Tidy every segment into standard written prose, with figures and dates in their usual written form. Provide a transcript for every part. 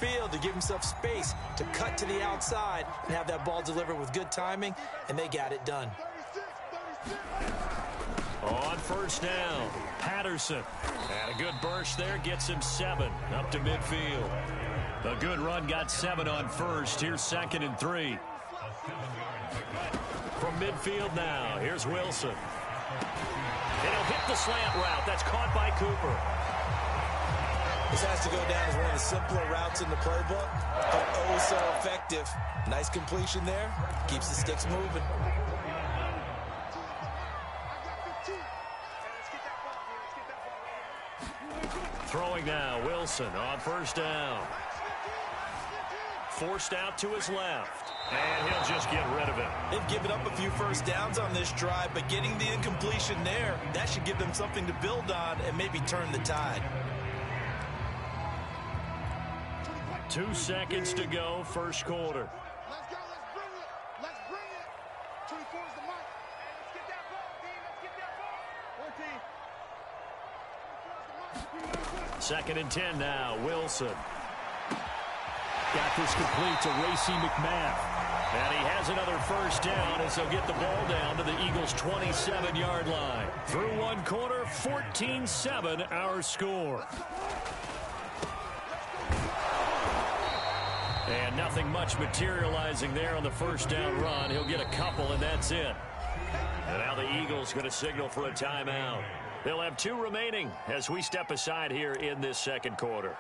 field to give himself space to cut to the outside and have that ball delivered with good timing, and they got it done. On first down, Patterson. And a good burst there gets him 7 up to midfield. A good run got 7 on first. Here's 2nd and 3. From midfield now, here's Wilson. And he'll hit the slant route. That's caught by Cooper. This has to go down as one of the simpler routes in the playbook, but oh so effective. Nice completion there. Keeps the sticks moving. Throwing now, Wilson on first down. Forced out to his left. And he'll just get rid of it. They've given up a few first downs on this drive, but getting the incompletion there, that should give them something to build on and maybe turn the tide. 2 seconds to go, first quarter. Let's go, let's bring it. 24 is the mark. Let's get that ball, team. Let's get that ball. 14. 2nd and 10 now, Wilson. Got this complete to Racey McMath. And he has another first down as they'll get the ball down to the Eagles' 27-yard line. Through one quarter, 14-7 our score. And nothing much materializing there on the first down run. He'll get a couple, and that's it. And now the Eagles going to signal for a timeout. They'll have 2 remaining as we step aside here in this second quarter.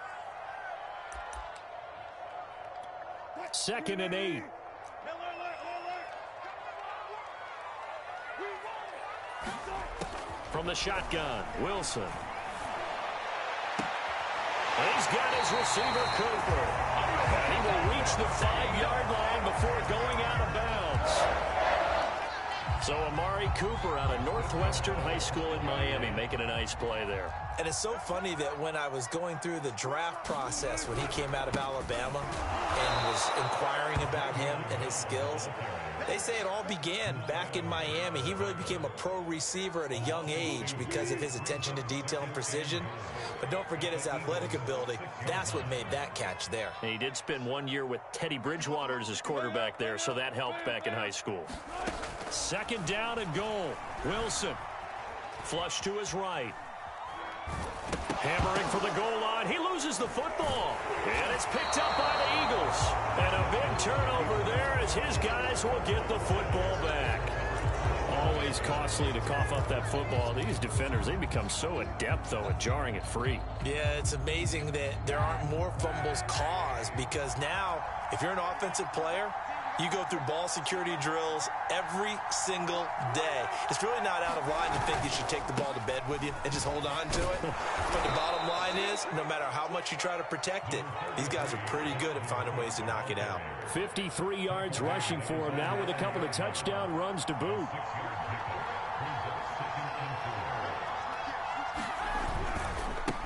2nd and 8. From the shotgun, Wilson. And he's got his receiver, Cooper. And he will reach the 5-yard line before going out of bounds. So Amari Cooper out of Northwestern High School in Miami making a nice play there. And it's so funny that when I was going through the draft process when he came out of Alabama and was inquiring about him and his skills, they say it all began back in Miami. He really became a pro receiver at a young age because of his attention to detail and precision. But don't forget his athletic ability. That's what made that catch there. And he did spend 1 year with Teddy Bridgewater as his quarterback there, so that helped back in high school. 2nd down and goal. Wilson. Flush to his right. Hammering for the goal line. He loses the football. And it's picked up by the Eagles. And a big turnover there as his guys will get the football back. Always costly to cough up that football. These defenders, they become so adept, though, at jarring it free. Yeah, it's amazing that there aren't more fumbles caused because now, if you're an offensive player, you go through ball security drills every single day. It's really not out of line to think you should take the ball to bed with you and just hold on to it. But the bottom line is, no matter how much you try to protect it, these guys are pretty good at finding ways to knock it out. 53 yards rushing for him now with a couple of touchdown runs to boot.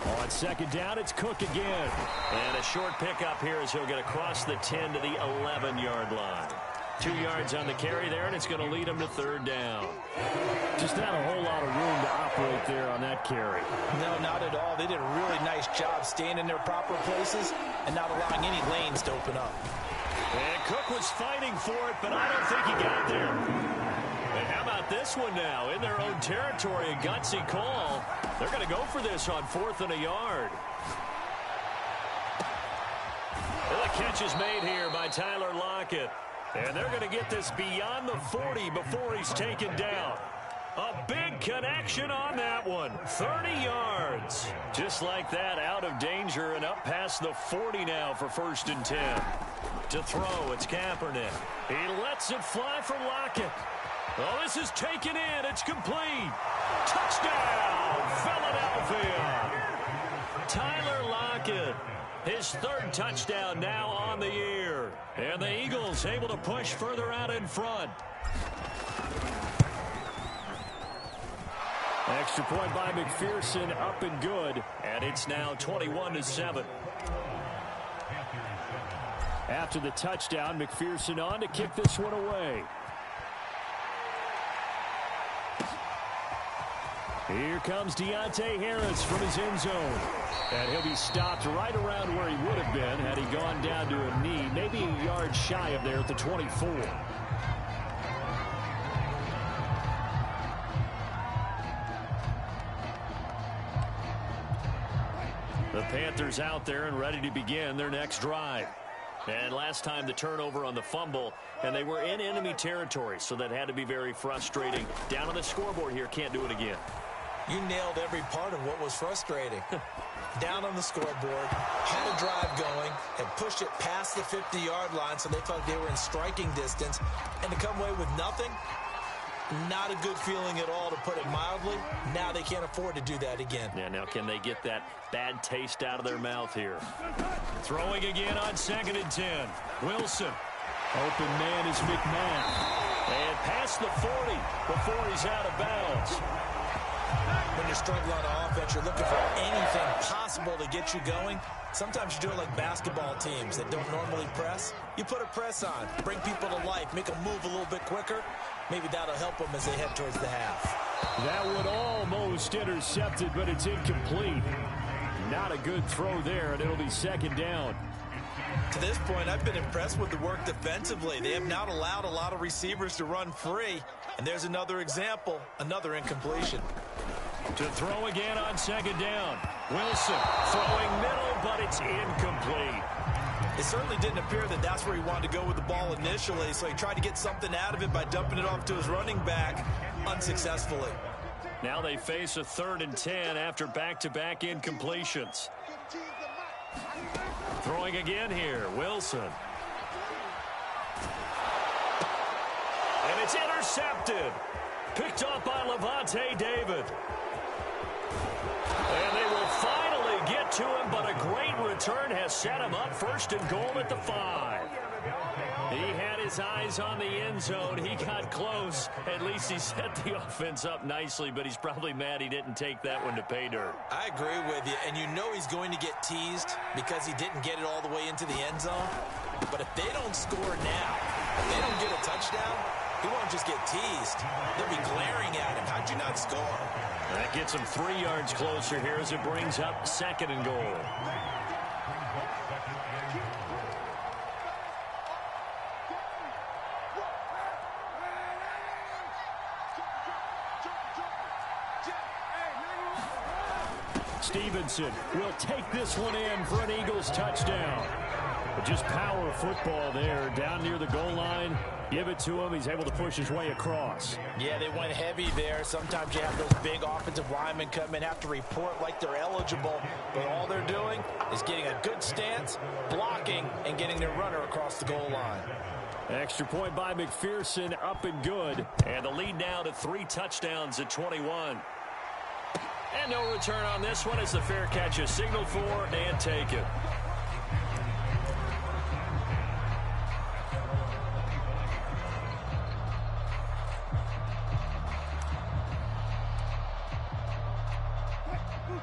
On 2nd down, it's Cook again. And a short pickup here as he'll get across the 10 to the 11-yard line. 2 yards on the carry there, and it's going to lead him to 3rd down. Just not a whole lot of room to operate there on that carry. No, not at all. They did a really nice job staying in their proper places and not allowing any lanes to open up. And Cook was fighting for it, but I don't think he got there. And how about this one now? In their own territory, a gutsy call. They're going to go for this on 4th and a yard. Well, the catch is made here by Tyler Lockett. And they're going to get this beyond the 40 before he's taken down. A big connection on that one. 30 yards. Just like that, out of danger and up past the 40 now for 1st and 10. To throw, it's Kaepernick. He lets it fly for Lockett. Oh, this is taken in. It's complete. Touchdown, Philadelphia. Tyler Lockett, his 3rd touchdown now on the year. And the Eagles able to push further out in front. Extra point by McPherson, up and good. And it's now 21-7. After the touchdown, McPherson on to kick this one away. Here comes Deontay Harris from his end zone. And he'll be stopped right around where he would have been had he gone yards shy of there at the 24. The Panthers out there and ready to begin their next drive. And last time the turnover on the fumble, and they were in enemy territory, so that had to be very frustrating. Down on the scoreboard here, can't do it again. You nailed every part of what was frustrating. Down on the scoreboard, had a drive going, had pushed it past the 50-yard line, so they felt they were in striking distance, and to come away with nothing, not a good feeling at all, to put it mildly. Now they can't afford to do that again. Yeah, now can they get that bad taste out of their mouth here? Throwing again on 2nd and 10. Wilson. Open man is McMahon. And past the 40 before he's out of bounds. When you're struggling on offense, you're looking for anything possible to get you going. Sometimes you do it like basketball teams that don't normally press. You put a press on, bring people to life, make them move a little bit quicker. Maybe that'll help them as they head towards the half. That would almost intercepted, but it's incomplete. Not a good throw there, and it'll be 2nd down. To this point, I've been impressed with the work defensively. They have not allowed a lot of receivers to run free. And there's another example, another incompletion. To throw again on 2nd down. Wilson throwing middle, but it's incomplete. It certainly didn't appear that that's where he wanted to go with the ball initially, so he tried to get something out of it by dumping it off to his running back unsuccessfully. Now they face a 3rd and 10 after back-to-back incompletions. Throwing again here, Wilson. And it's intercepted. Picked up by Lavonte David. And they will finally get to him, but a great return has set him up 1st and goal at the 5. He had his eyes on the end zone. He got close. At least he set the offense up nicely, but he's probably mad he didn't take that one to pay dirt. I agree with you, and you know he's going to get teased because he didn't get it all the way into the end zone. But if they don't score now, if they don't get a touchdown, he won't just get teased. They'll be glaring at him. How'd you not score? That gets him 3 yards closer here as it brings up 2nd and goal. Stevenson will take this one in for an Eagles touchdown. But just power football there down near the goal line. Give it to him. He's able to push his way across. Yeah, they went heavy there. Sometimes you have those big offensive linemen come in, have to report like they're eligible. But all they're doing is getting a good stance, blocking, and getting their runner across the goal line. Extra point by McPherson, up and good. And the lead now to 3 touchdowns at 21. And no return on this one as the fair catch is signaled for and taken.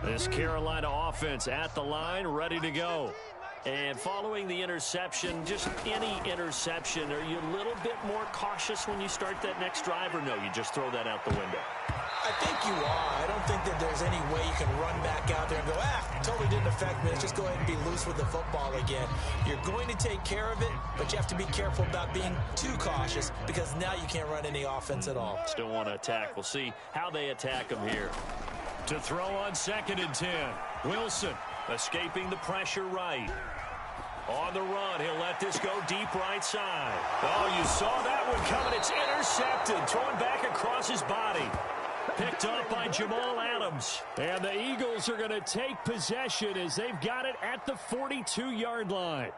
This Carolina offense at the line, ready to go. And following the interception, just any interception, are you a little bit more cautious when you start that next drive, or no, you just throw that out the window? I think you are. I don't think that there's any way you can run back out there and go, totally didn't affect me. Let's just go ahead and be loose with the football again. You're going to take care of it, but you have to be careful about being too cautious because now you can't run any offense at all. Still want to attack. We'll see how they attack him here. To throw on 2nd and 10. Wilson escaping the pressure right. On the run, he'll let this go deep right side. Oh, you saw that one coming. It's intercepted. Thrown back across his body. Picked up by Jamal Adams. And the Eagles are going to take possession as they've got it at the 42-yard line.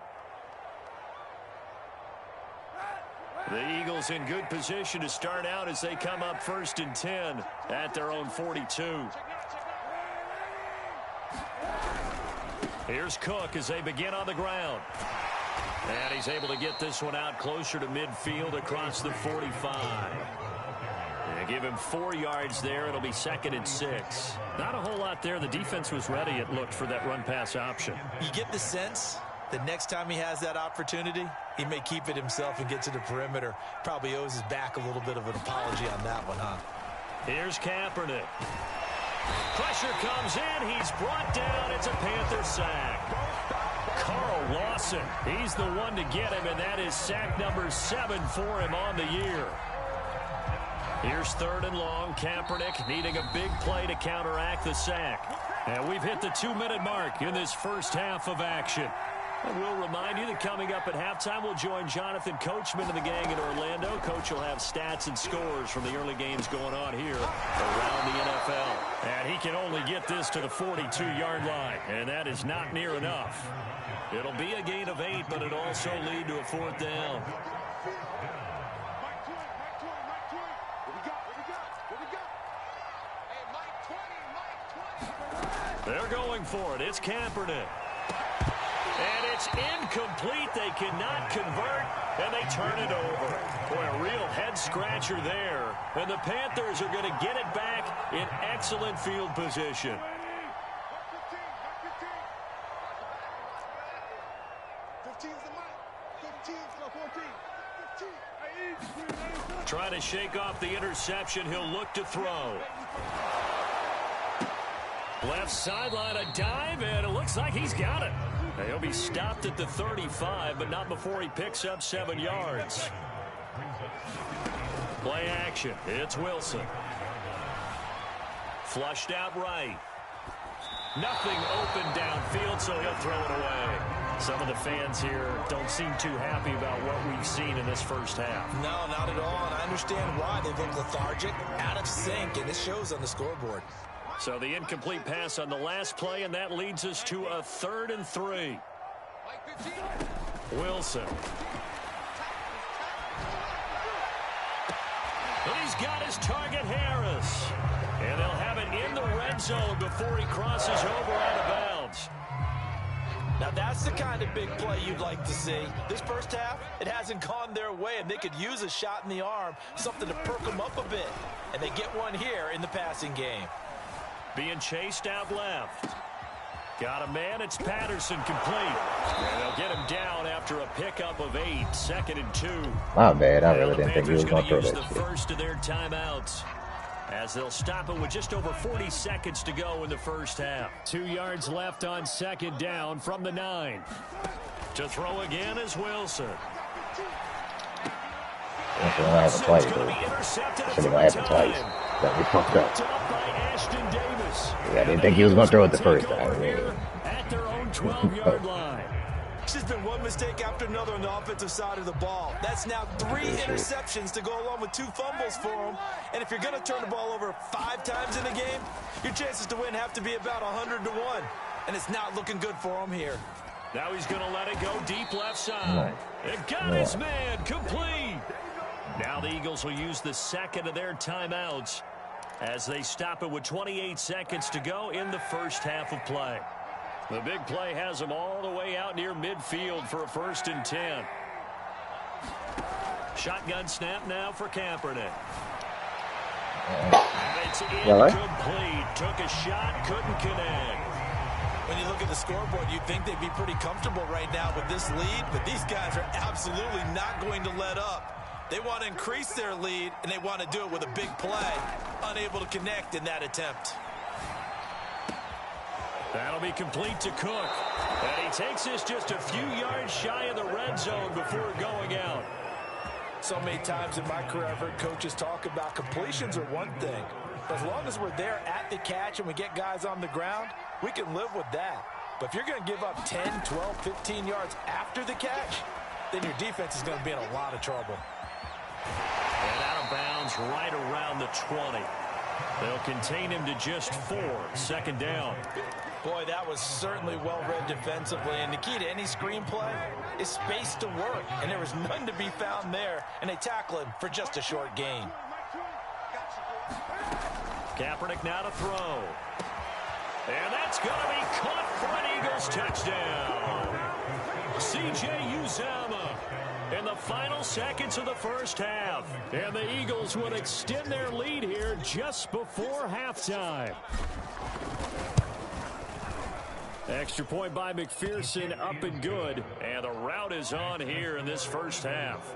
The Eagles in good position to start out as they come up 1st and 10 at their own 42. Here's Cook as they begin on the ground. And he's able to get this one out closer to midfield across the 45. And give him 4 yards there. It'll be 2nd and 6. Not a whole lot there. The defense was ready, it looked, for that run-pass option. You get the sense that next time he has that opportunity, he may keep it himself and get to the perimeter. Probably owes his back a little bit of an apology on that one, huh? Here's Kaepernick. Pressure comes in. He's brought down. It's a Panther sack. Carl Lawson. He's the one to get him, and that is sack number 7 for him on the year. Here's 3rd and long. Kaepernick needing a big play to counteract the sack. And we've hit the 2-minute mark in this first half of action. And we'll remind you that coming up at halftime, we'll join Jonathan Coachman and the gang in Orlando. Coach will have stats and scores from the early games going on here around the NFL. And he can only get this to the 42-yard line, and that is not near enough. It'll be a gain of 8, but it'll also lead to a 4th down. They're going for it. It's Kaepernick. And it's incomplete. They cannot convert, and they turn it over. Boy, a real head-scratcher there. And the Panthers are going to get it back in excellent field position. Trying to shake off the interception. He'll look to throw. Left sideline, a dive, and it looks like he's got it. He'll be stopped at the 35, but not before he picks up 7 yards. Play action. It's Wilson. Flushed out right. Nothing open downfield, so he'll throw it away. Some of the fans here don't seem too happy about what we've seen in this first half. No, not at all, and I understand why. They look lethargic, out of sync, and it shows on the scoreboard. So the incomplete pass on the last play, and that leads us to a 3rd and 3. Wilson. And he's got his target, Harris. And they'll have it in the red zone before he crosses over out of bounds. Now that's the kind of big play you'd like to see. This first half, it hasn't gone their way, and they could use a shot in the arm, something to perk them up a bit. And they get one here in the passing game. Being chased out left. Got a man. It's Patterson complete. And they'll get him down after a pickup of 8. 2nd and 2. My bad. I really didn't think he was going to throw use that the shit. first of their timeouts as they'll stop it with just over 40 seconds to go in the first half. 2 yards left on 2nd down from the 9. To throw again is Wilson. That's what I haven't played, though. Shouldn't have happened twice. That we fucked up. Yeah, I didn't think he was going to throw it the first time. At their own 12-yard line. It's just been one mistake after another on the offensive side of the ball. That's now 3 interceptions to go along with 2 fumbles for him. And if you're going to turn the ball over 5 times in a game, your chances to win have to be about 100 to 1. And it's not looking good for him here. Now he's going to let it go deep left side. It got his man complete. Now the Eagles will use the 2nd of their timeouts as they stop it with 28 seconds to go in the first half of play. The big play has them all the way out near midfield for a 1st and 10. Shotgun snap now for Kaepernick. And it's incomplete. Took a shot, couldn't connect. When you look at the scoreboard, you'd think they'd be pretty comfortable right now with this lead, but these guys are absolutely not going to let up. They want to increase their lead, and they want to do it with a big play. Unable to connect in that attempt. That'll be complete to Cook. And he takes this just a few yards shy of the red zone before going out. So many times in my career, I've heard coaches talk about completions are one thing. But as long as we're there at the catch and we get guys on the ground, we can live with that. But if you're going to give up 10, 12, 15 yards after the catch, then your defense is going to be in a lot of trouble. And out of bounds right around the 20. They'll contain him to just 4. 2nd down. Boy, that was certainly well-read defensively. And the key to any screenplay is space to work. And there was none to be found there. And they tackle him for just a short gain. Kaepernick now to throw. And that's going to be caught for an Eagles touchdown. C.J. Uzomah in the final seconds of the first half. And the Eagles would extend their lead here just before halftime. Extra point by McPherson, up and good. And the rout is on here in this first half.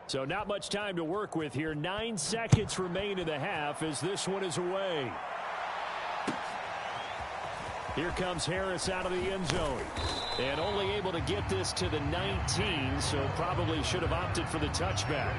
So not much time to work with here. 9 seconds remain in the half as this one is away. Here comes Harris out of the end zone. And only able to get this to the 19, so probably should have opted for the touchback.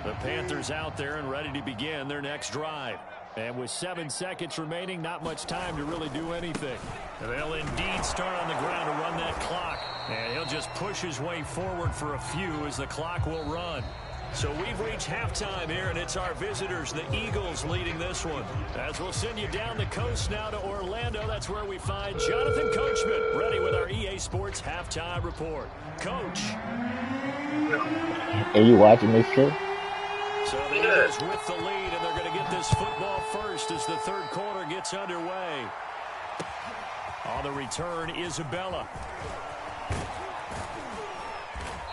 The Panthers out there and ready to begin their next drive. And with 7 seconds remaining, not much time to really do anything. They'll indeed start on the ground to run that clock. And he'll just push his way forward for a few as the clock will run. So we've reached halftime here, and it's our visitors, the Eagles, leading this one. As we'll send you down the coast now to Orlando, that's where we find Jonathan Coachman, ready with our EA Sports Halftime Report. Coach. Are you watching this show? So the Eagles with the lead, and they're going to get this football first as the third quarter gets underway. On the return, Isabella.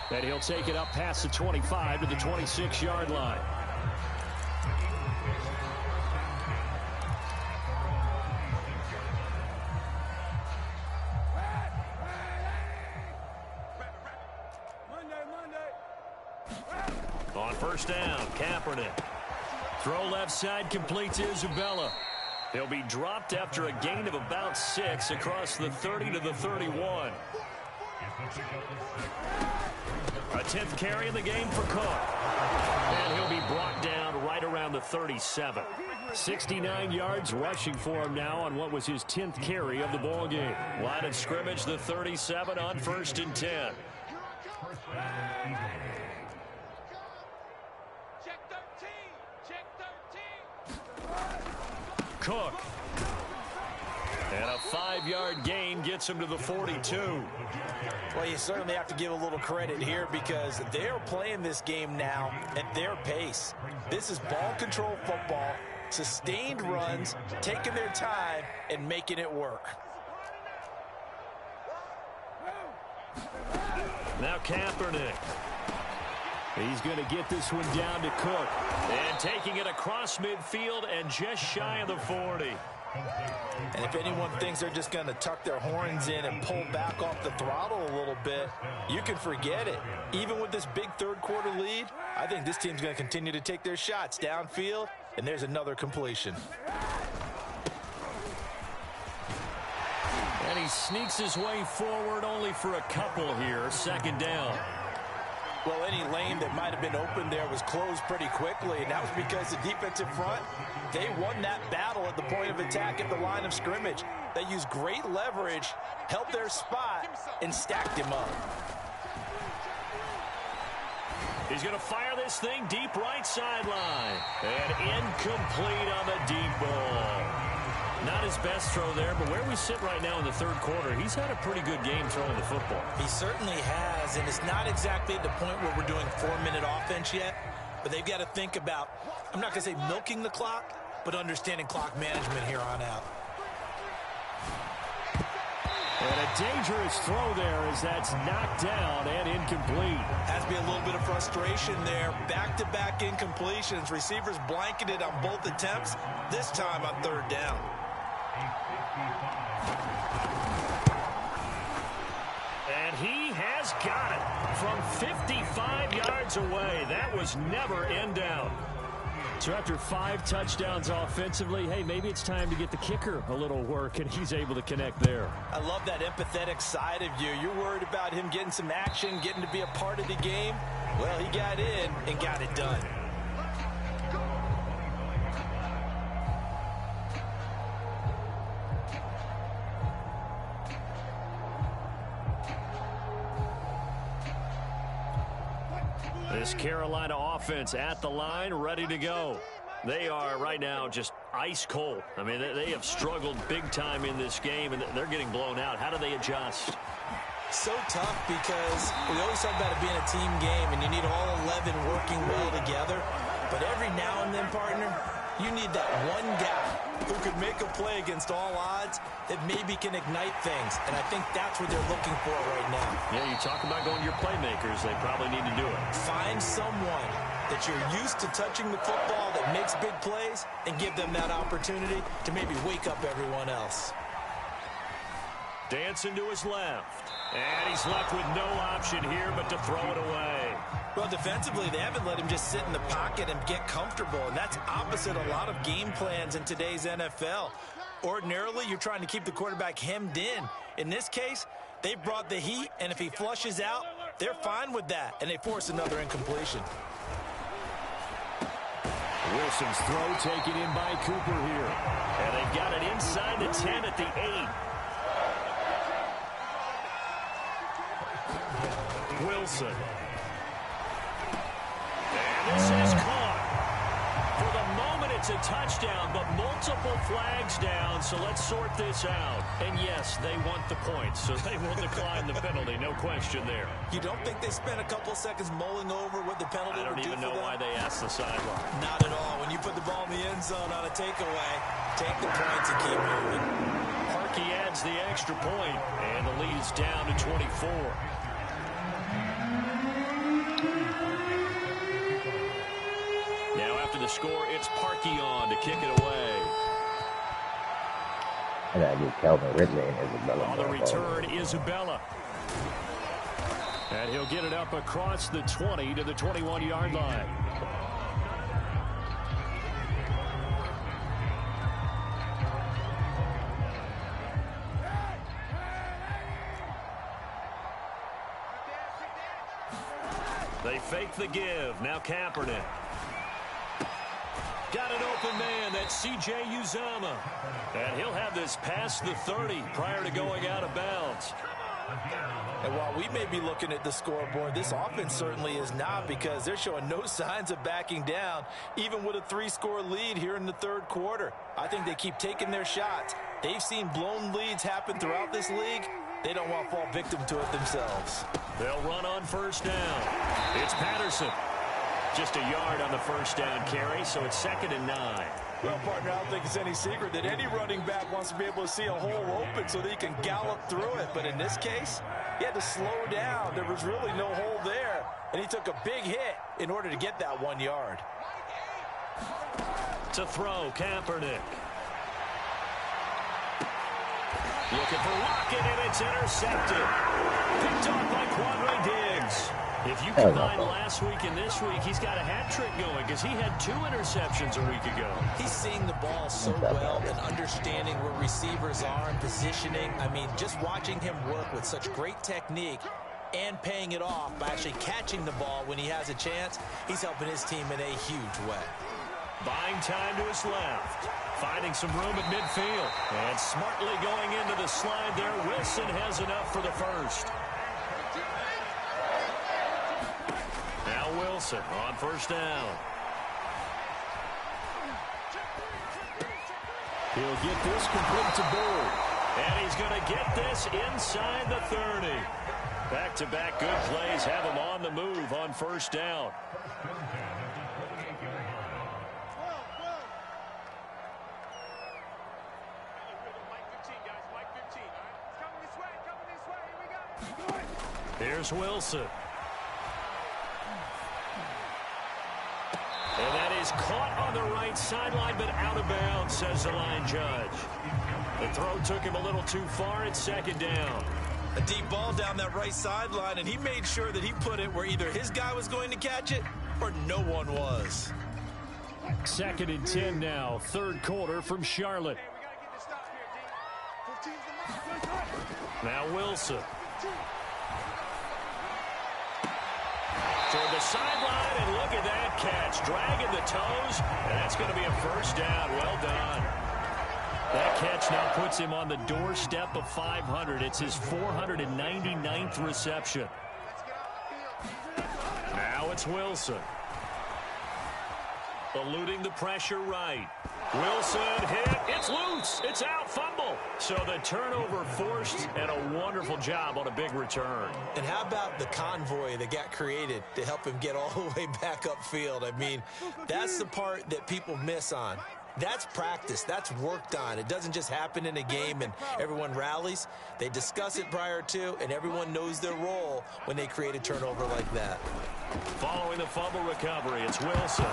And he'll take it up past the 25 to the 26-yard line. On first down, Kaepernick. Throw left side, complete to Isabella. He'll be dropped after a gain of about 6 across the 30 to the 31. A 10th carry in the game for Cook. And he'll be brought down right around the 37. 69 yards rushing for him now on what was his 10th carry of the ball game. Line of scrimmage, the 37 on 1st and 10. Cook. And a 5-yard gain gets him to the 42. Well, you certainly have to give a little credit here because they're playing this game now at their pace. This is ball control football, sustained runs, taking their time, and making it work. Now Kaepernick. He's going to get this one down to Cook. And taking it across midfield and just shy of the 40. And if anyone thinks they're just going to tuck their horns in and pull back off the throttle a little bit, you can forget it. Even with this big third quarter lead, I think this team's going to continue to take their shots downfield, and there's another completion. And he sneaks his way forward only for a couple here. 2nd down. Well, any lane that might have been open there was closed pretty quickly, and that was because the defensive front, they won that battle at the point of attack at the line of scrimmage. They used great leverage, held their spot, and stacked him up. He's going to fire this thing deep right sideline. And incomplete on the deep ball. Not his best throw there, but where we sit right now in the third quarter, he's had a pretty good game throwing the football. He certainly has, and it's not exactly at the point where we're doing 4-minute offense yet, but they've got to think about, I'm not going to say milking the clock, but understanding clock management here on out. And a dangerous throw there as that's knocked down and incomplete. Has to be a little bit of frustration there. Back-to-back incompletions. Receivers blanketed on both attempts, this time on 3rd down. And he has got it from 55 yards away. That was never in doubt. So after 5 touchdowns offensively, hey, maybe it's time to get the kicker a little work, and he's able to connect there. I love that empathetic side of you. You're worried about him getting some action, getting to be a part of the game. Well, he got in and got it done. This Carolina offense at the line, ready to go. They are right now just ice cold. I mean, they have struggled big time in this game, and they're getting blown out. How do they adjust? So tough because we always talk about it being a team game, and you need all 11 working well together. But every now and then, partner, you need that one guy who could make a play against all odds that maybe can ignite things. And I think that's what they're looking for right now. Yeah, you talk about going to your playmakers. They probably need to do it. Find someone that you're used to touching the football that makes big plays and give them that opportunity to maybe wake up everyone else. Dancing to his left. And he's left with no option here but to throw it away. Well, defensively, they haven't let him just sit in the pocket and get comfortable, and that's opposite a lot of game plans in today's NFL. Ordinarily, you're trying to keep the quarterback hemmed in. In this case, they brought the heat, and if he flushes out, they're fine with that, and they force another incompletion. Wilson's throw taken in by Cooper here. And they've got it inside the 10 at the 8. Wilson. And this is caught. For the moment, it's a touchdown, but multiple flags down, so let's sort this out. And yes, they want the points, so they will decline the penalty, no question there. You don't think they spent a couple of seconds mulling over what the penalty would do for them? I don't even know why they asked the sideline. Not at all. When you put the ball in the end zone on a takeaway, take the points and keep moving. Parkey adds the extra point, and the lead is down to 24. Now after the score, it's Parkey on to kick it away. I gotta get Calvin Ridley and Isabella. On the return, Isabella. And he'll get it up across the 20 to the 21-yard line. They fake the give. Now Kaepernick. Got an open man. That's C.J. Uzomah. And he'll have this past the 30 prior to going out of bounds. And while we may be looking at the scoreboard, this offense certainly is not, because they're showing no signs of backing down, even with a 3-score lead here in the third quarter. I think they keep taking their shots. They've seen blown leads happen throughout this league. They don't want to fall victim to it themselves. They'll run on first down. It's Patterson. Just a yard on the first down carry, so it's 2nd and 9. Well, partner, I don't think it's any secret that any running back wants to be able to see a hole open so that he can gallop through it. But in this case, he had to slow down. There was really no hole there, and he took a big hit in order to get that 1 yard. To throw, Kaepernick. Looking for Lockett, and it's intercepted. Picked off by Quandre Diggs. If you combine last week and this week, he's got a hat trick going, because he had 2 interceptions a week ago. He's seeing the ball so well and understanding where receivers are and positioning. I mean, just watching him work with such great technique and paying it off by actually catching the ball when he has a chance, he's helping his team in a huge way. Buying time to his left. Finding some room at midfield. And smartly going into the slide there. Wilson has enough for the first. Now Wilson on first down. He'll get this complete to Bird. And he's going to get this inside the 30. Back-to-back good plays have him on the move on first down. Here's Wilson. And that is caught on the right sideline, but out of bounds, says the line judge. The throw took him a little too far. It's 2nd down. A deep ball down that right sideline, and he made sure that he put it where either his guy was going to catch it or no one was. 2nd and 10 now. Third quarter from Charlotte. Now Wilson. Toward the sideline, and look at that catch. Dragging the toes, and that's going to be a first down. Well done. That catch now puts him on the doorstep of 500. It's his 499th reception. Now it's Wilson. Eluding the pressure right. Wilson hit. It's loose. It's out. Fumble. So the turnover forced, and a wonderful job on a big return. And how about the convoy that got created to help him get all the way back upfield? I mean, that's the part that people miss on. That's practice. That's worked on. It doesn't just happen in a game and everyone rallies. They discuss it prior to, and everyone knows their role when they create a turnover like that. Following the fumble recovery, it's Wilson.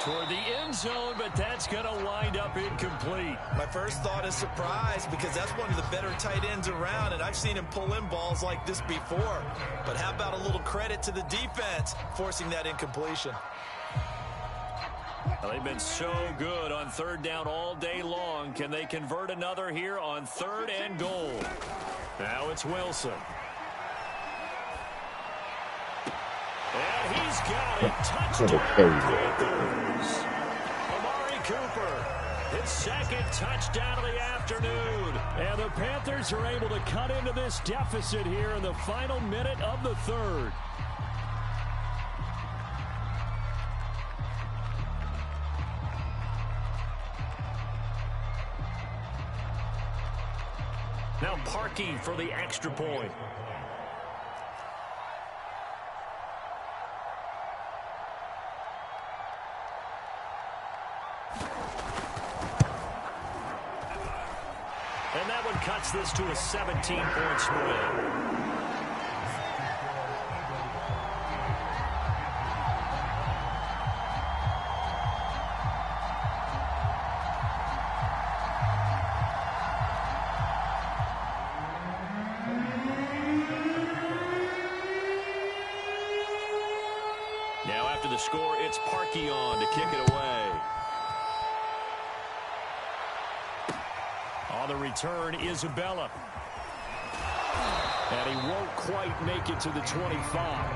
Toward the end zone, but that's going to wind up incomplete. My first thought is surprise because that's one of the better tight ends around, and I've seen him pull in balls like this before. But how about a little credit to the defense forcing that incompletion? Well, they've been so good on third down all day long. Can they convert another here on 3rd and goal? Now it's Wilson. And he's got it. Touchdown, Panthers. Amari Cooper, his 2nd touchdown of the afternoon. And the Panthers are able to cut into this deficit here in the final minute of the 3rd. Now Parkey for the extra point. And that one cuts this to a 17-point spread. Now after the score, it's Parkey on to kick it away. On the return, Isabella. And he won't quite make it to the 25.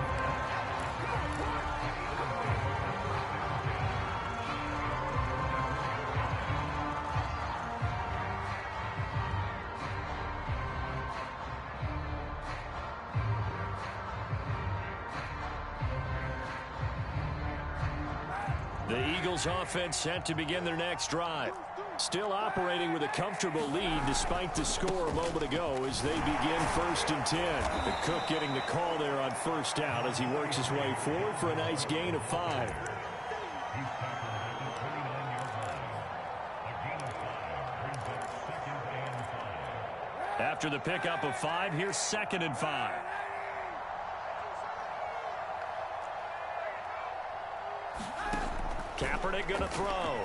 The Eagles offense set to begin their next drive. Still operating with a comfortable lead despite the score a moment ago as they begin 1st and 10. The Cook getting the call there on 1st down as he works his way forward for a nice gain of 5. After the pickup of 5, here's 2nd and 5. Kaepernick going to throw.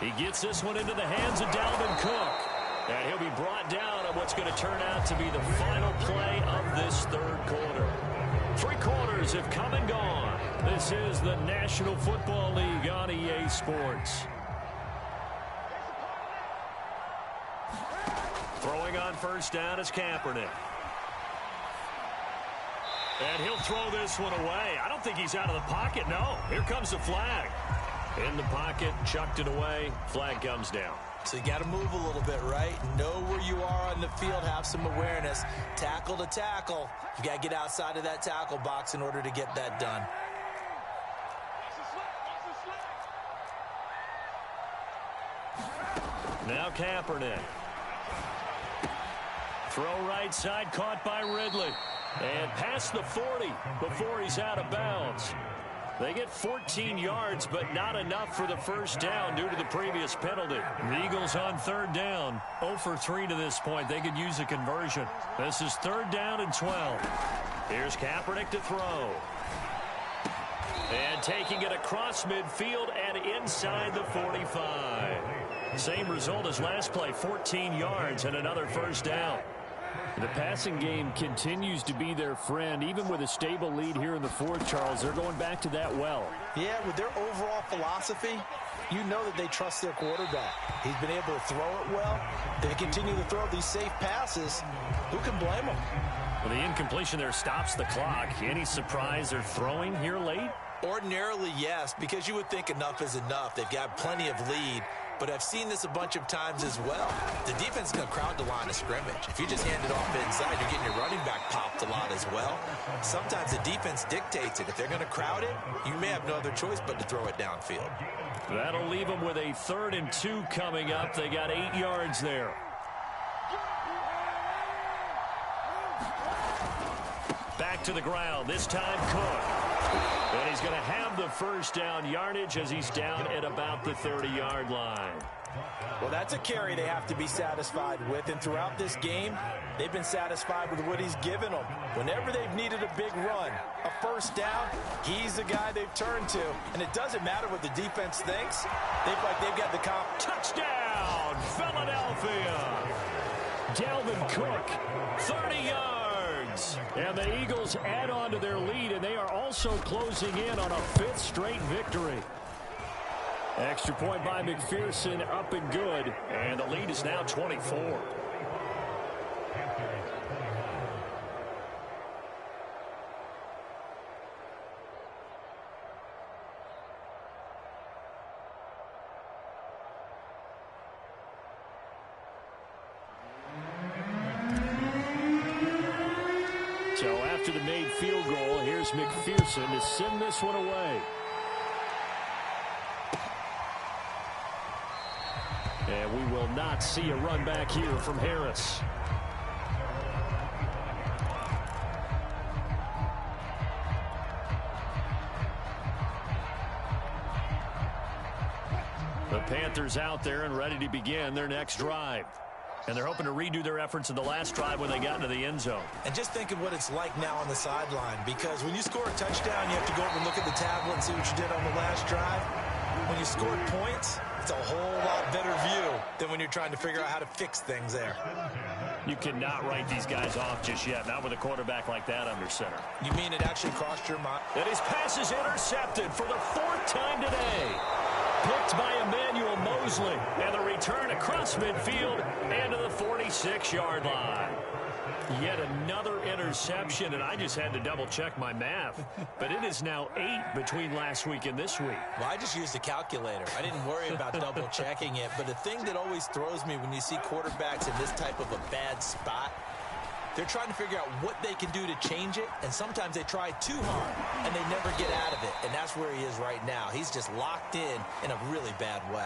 He gets this one into the hands of Dalvin Cook. And he'll be brought down on what's going to turn out to be the final play of this 3rd quarter. 3 quarters have come and gone. This is the National Football League on EA Sports. Throwing on 1st down is Kaepernick. And he'll throw this one away. I don't think he's out of the pocket. No, here comes the flag. In the pocket, chucked it away. Flag comes down. So you got to move a little bit, right? Know where you are on the field. Have some awareness. Tackle to tackle. You got to get outside of that tackle box in order to get that done. Now Kaepernick. Throw right side, caught by Ridley. And past the 40 before he's out of bounds. They get 14 yards, but not enough for the 1st down due to the previous penalty. The Eagles on 3rd down. 0 for 3 to this point. They could use a conversion. This is 3rd down and 12. Here's Kaepernick to throw. And taking it across midfield and inside the 45. Same result as last play, 14 yards and another 1st down. The passing game continues to be their friend. Even with a stable lead here in the 4th, Charles, they're going back to that well. Yeah, with their overall philosophy, you know that they trust their quarterback. He's been able to throw it well. They continue to throw these safe passes. Who can blame them? Well, the incompletion there stops the clock. Any surprise they're throwing here late? Ordinarily, yes, because you would think enough is enough. They've got plenty of lead. But I've seen this a bunch of times as well. The defense is going to crowd the line of scrimmage. If you just hand it off inside, you're getting your running back popped a lot as well. Sometimes the defense dictates it. If they're going to crowd it, you may have no other choice but to throw it downfield. That'll leave them with a 3rd and 2 coming up. They got 8 yards there. Back to the ground. This time Cook. And he's going to have the first down yardage as he's down at about the 30-yard line. Well, that's a carry they have to be satisfied with. And throughout this game, they've been satisfied with what he's given them. Whenever they've needed a big run, a first down, he's the guy they've turned to. And it doesn't matter what the defense thinks. They've got the comp. Touchdown, Philadelphia. Dalvin Cook, 30 yards. And the Eagles add on to their lead, and they are also closing in on a 5th straight victory. Extra point by McPherson, up and good. And the lead is now 24. So after the made field goal, here's McPherson to send this one away. And we will not see a run back here from Harris. The Panthers out there and ready to begin their next drive. And they're hoping to redo their efforts in the last drive when they got into the end zone. And just think of what it's like now on the sideline, because when you score a touchdown, you have to go over and look at the tablet and see what you did on the last drive. When you scored points, it's a whole lot better view than when you're trying to figure out how to fix things there. You cannot write these guys off just yet, not with a quarterback like that under center. You mean it actually crossed your mind? And his pass is intercepted for the 4th time today. Picked by Emmanuel Mosley. And the return across midfield and to the 46-yard line. Yet another interception, and I just had to double-check my math. But it is now 8 between last week and this week. Well, I just used a calculator. I didn't worry about double-checking it. But the thing that always throws me when you see quarterbacks in this type of a bad spot, they're trying to figure out what they can do to change it, and sometimes they try too hard, and they never get out of it. And that's where he is right now. He's just locked in a really bad way.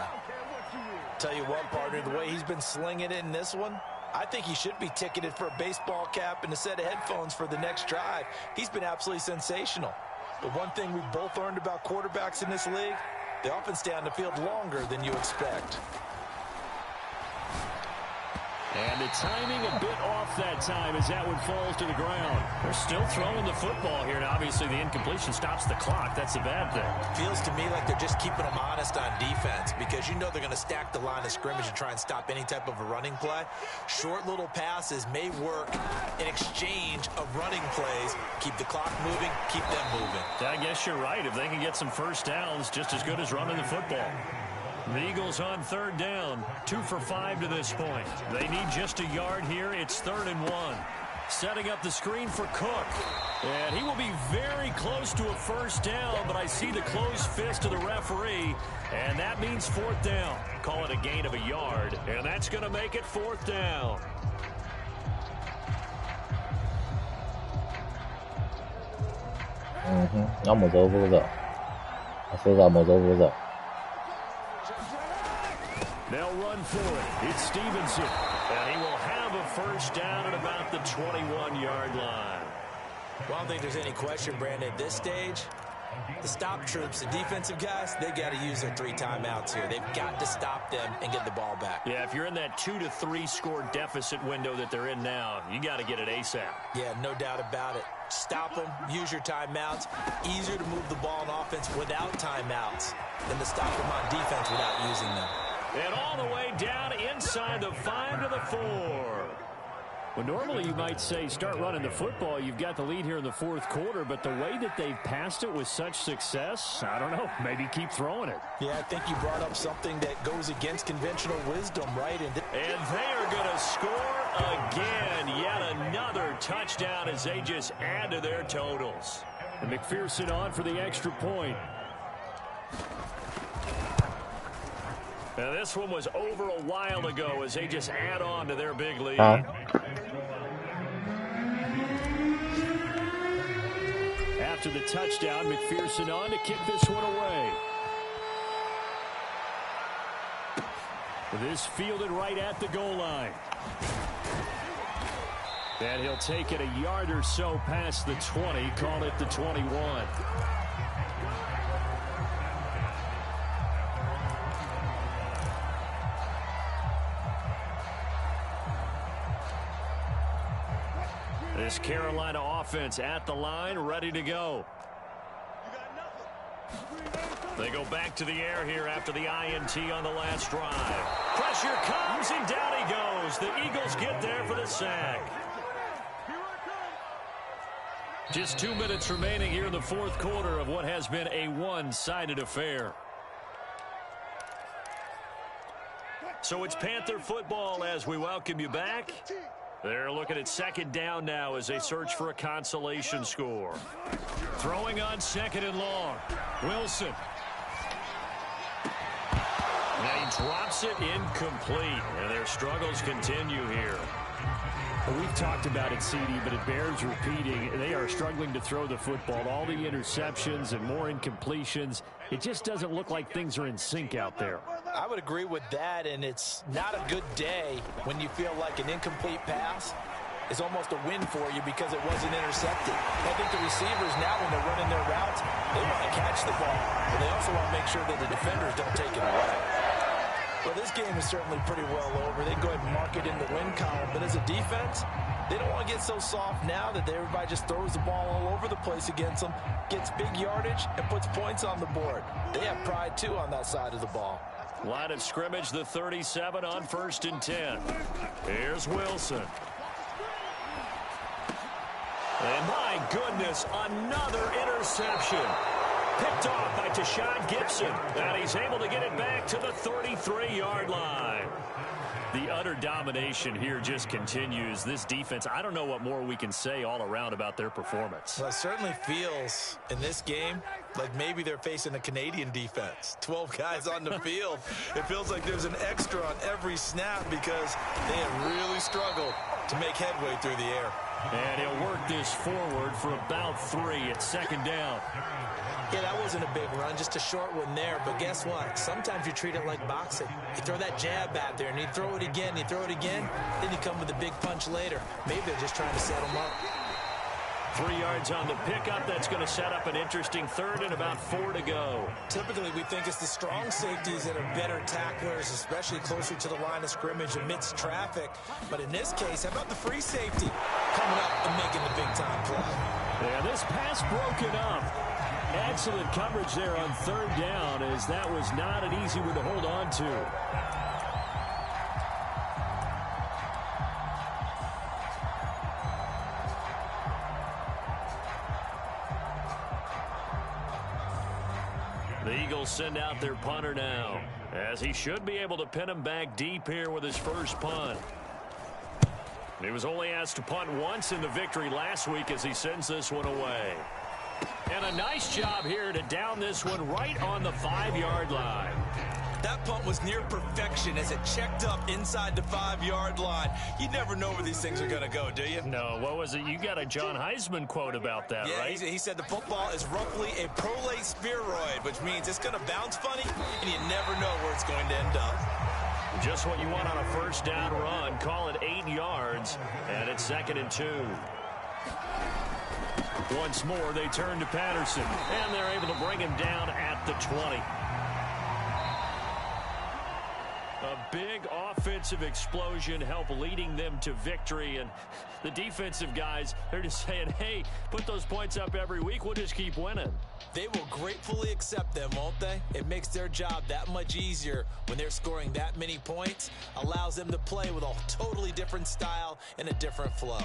Tell you what, partner, the way he's been slinging it in this one, I think he should be ticketed for a baseball cap and a set of headphones for the next drive. He's been absolutely sensational. But one thing we've both learned about quarterbacks in this league, they often stay on the field longer than you expect. And the timing a bit off that time as that one falls to the ground. They're still throwing the football here, and obviously the incompletion stops the clock. That's a bad thing. Feels to me like they're just keeping them honest on defense, because you know they're going to stack the line of scrimmage and try and stop any type of a running play. Short little passes may work in exchange of running plays. Keep the clock moving, keep them moving. I guess you're right. If they can get some first downs, just as good as running the football. The Eagles on 3rd down, 2 for 5 to this point. They need just a yard here. It's 3rd and 1. Setting up the screen for Cook. And he will be very close to a first down, but I see the closed fist of the referee, and that means 4th down. Call it a gain of a yard, and that's going to make it 4th down. Almost over was up. I feel almost over was up. They'll run for it. It's Stevenson. And he will have a first down at about the 21-yard line. Well, I don't think there's any question, Brandon, at this stage. The stop troops, the defensive guys, they got to use their 3 timeouts here. They've got to stop them and get the ball back. Yeah, if you're in that 2 to 3 score deficit window that they're in now, you got to get it ASAP. Yeah, no doubt about it. Stop them, use your timeouts. Easier to move the ball on offense without timeouts than to stop them on defense without using them. And all the way down inside the 5 to the 4. Well, normally you might say start running the football. You've got the lead here in the 4th quarter, but the way that they've passed it with such success, I don't know, maybe keep throwing it. Yeah, I think you brought up something that goes against conventional wisdom, right? And they are going to score again. Yet another touchdown as they just add to their totals. And McPherson on for the extra point. Now, this one was over a while ago as they just add on to their big lead. After the touchdown, McPherson on to kick this one away. This fielded right at the goal line. And he'll take it a yard or so past the 20, call it the 21. This Carolina offense at the line, ready to go. They go back to the air here after the INT on the last drive. Pressure comes, and down he goes. The Eagles get there for the sack. Just 2 minutes remaining here in the fourth quarter of what has been a one-sided affair. So it's Panther football as we welcome you back. They're looking at second down now as they search for a consolation score. Throwing on second and long. Wilson. Now he drops it incomplete, and their struggles continue here. Well, we've talked about it, CD, but it bears repeating. They are struggling to throw the football. All the interceptions and more incompletions. It just doesn't look like things are in sync out there. I would agree with that, and it's not a good day when you feel like an incomplete pass is almost a win for you because it wasn't intercepted. I think the receivers now, when they're running their routes, they want to catch the ball, but they also want to make sure that the defenders don't take it away. Well, this game is certainly pretty well over. They go ahead and mark it in the win column, but as a defense, they don't want to get so soft now that everybody just throws the ball all over the place against them, gets big yardage, and puts points on the board. They have pride, too, on that side of the ball. Line of scrimmage, the 37 on 1st and 10. Here's Wilson. And my goodness, another interception. Picked off by Tashawn Gibson. And he's able to get it back to the 33-yard line. The utter domination here just continues. This defense, I don't know what more we can say all around about their performance. Well, it certainly feels in this game like maybe they're facing a Canadian defense. 12 guys on the field. It feels like there's an extra on every snap because they have really struggled to make headway through the air. And he'll work this forward for about 3 at second down. Yeah, that wasn't a big run, just a short one there. But guess what? Sometimes you treat it like boxing. You throw that jab out there, and you throw it again, you throw it again, then you come with a big punch later. Maybe they're just trying to set them up. 3 yards on the pickup. That's going to set up an interesting third and about 4 to go. Typically, we think it's the strong safeties that are better tacklers, especially closer to the line of scrimmage amidst traffic. But in this case, how about the free safety coming up and making the big-time play? Yeah, this pass broken up. Excellent coverage there on third down, as that was not an easy one to hold on to. The Eagles send out their punter now, as he should be able to pin him back deep here with his first punt. He was only asked to punt once in the victory last week as he sends this one away. And a nice job here to down this one right on the 5-yard line. That punt was near perfection as it checked up inside the 5-yard line. You never know where these things are going to go, do you? No, what was it? You got a John Heisman quote about that, yeah, right? He said the football is roughly a prolate spheroid, which means it's going to bounce funny, and you never know where it's going to end up. Just what you want on a first down run. Call it 8 yards, and it's 2nd and 2. Once more, they turn to Patterson, and they're able to bring him down at the 20. A big offensive explosion helped leading them to victory, and the defensive guys, they're just saying, hey, put those points up every week, we'll just keep winning. They will gratefully accept them, won't they? It makes their job that much easier when they're scoring that many points, allows them to play with a totally different style and a different flow.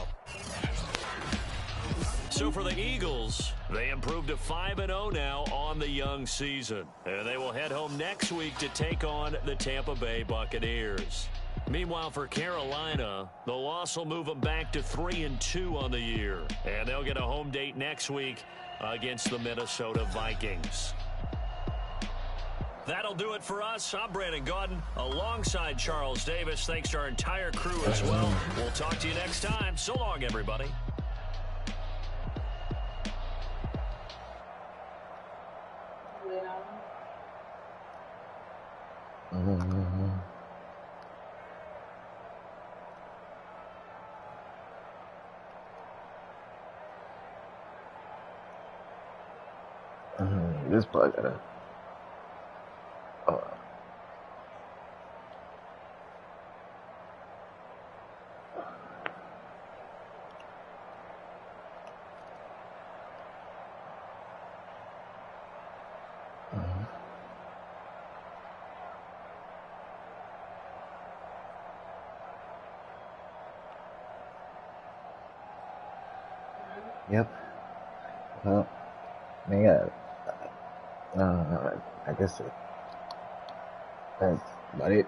So for the Eagles, they improved to 5-0 now on the young season. And they will head home next week to take on the Tampa Bay Buccaneers. Meanwhile, for Carolina, the loss will move them back to 3-2 on the year. And they'll get a home date next week against the Minnesota Vikings. That'll do it for us. I'm Brandon Gaudin alongside Charles Davis. Thanks to our entire crew as well. We'll talk to you next time. So long, everybody. This play gotta. Yep. Well, man, I guess that's about it.